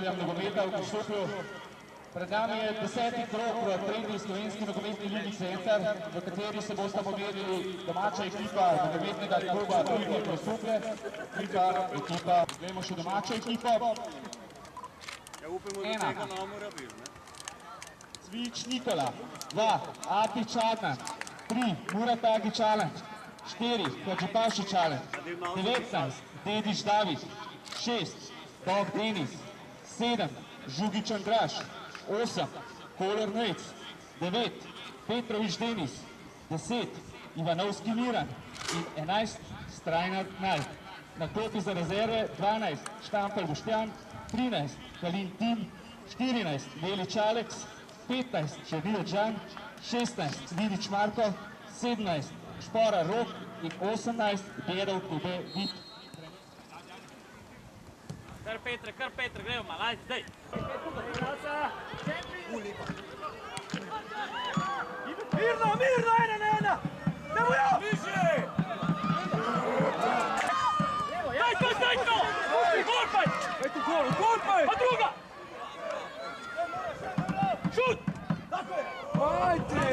ljubiteljem nogometa v Grosuplju. Pred nami je 10. krog v tretji slovenski nogometni ligi Center, v kateri se bosta pomerili domača ekipa nogometnega kluba Trojke Grosuplje, ekipa, gremo še domačo ekipo. Ena. Cvič Nikola, 2. Atič Adnan, 3. Murat Agić Alen, 4. Hadžipašić Alen, 19. Dedić David, 6. Dog Denis, 7. Žugić Andraž, 8. Koler Nejc, 9. Petrović Denis, 10. Ivanovski Miran in 11. Strajnar Naj. Na klopi za rezerve 12. Štampel Boštjan, 13. Kalin Tim, 14. Velič Aleks, 15. Černijo Đan, 16. Vidić Marko, 17. Špora Rok in 18. Berov Kube Vit. Kar Petre, gremo malo, ajde, daj! Mirno, ena! Nemo jo! Više! Daj to! Golpaj! Eto golpaj! Pa druga! Šut! Tako je! Ajde!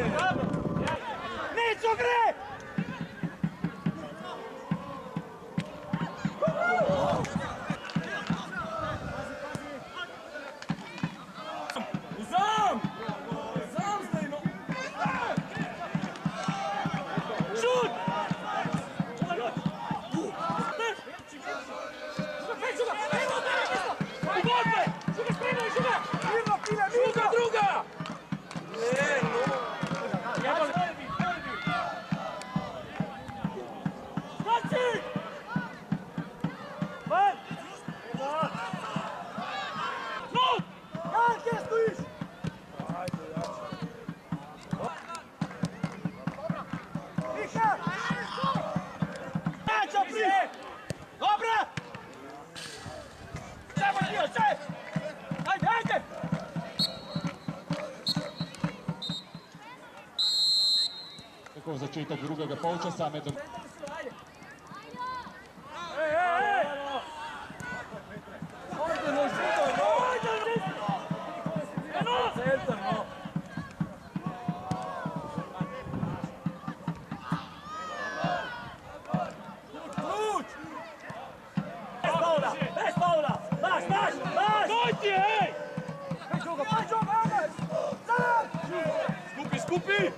Nećo gre! Druga! Skači! Van! Snut! Jan, gdje stojiš? Miha! Neća prije! Dobra! Čemo dio, čaj! Ajde! Tako začetek drugega polčasa med... Bez faula! Maš! Dojti, hej! Skupi!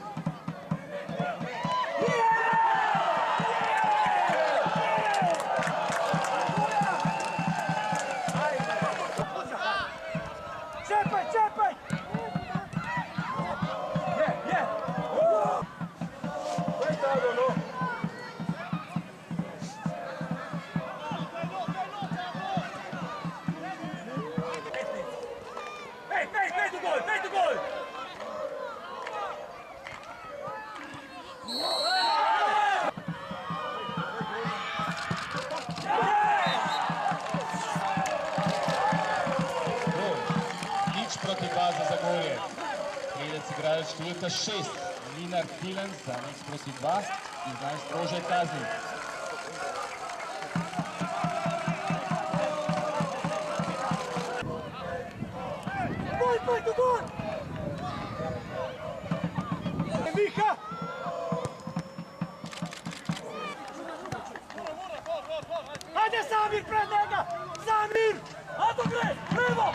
Čepaj! Je! Kaj tada, no? Pet u gol! Proti 2 za Zagorje. Strelec igralec številka 6, Linar Tilen za 0:2 in najstrožje kazni. Gol! Miha! Hajde Samir pred njega! Samir! Ato gre! Levo!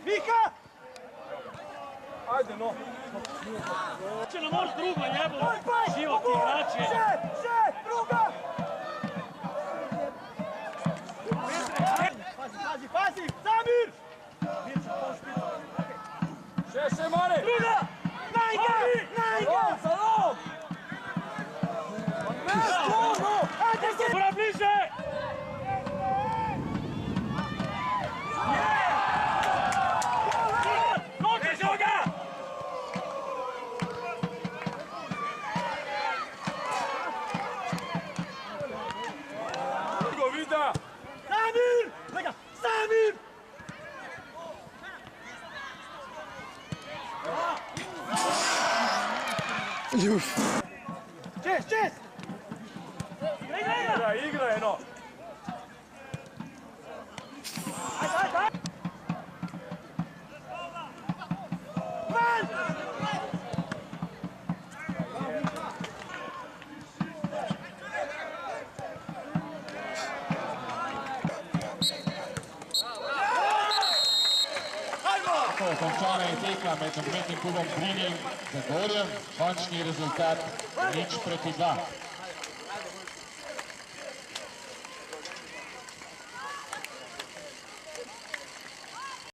Miha! Ajde, no. Če ne moraš drugo, jebo. Život igrači. Še, druga! Pazi, Samir! Še, Mare! Druga! Najga! Salom! Ajde se! Mora bliže! Samir! Čest! Igraj, no. Končana je tekla med nogometnim klubom Brini in Zagorjem. Končni rezultat 0:2.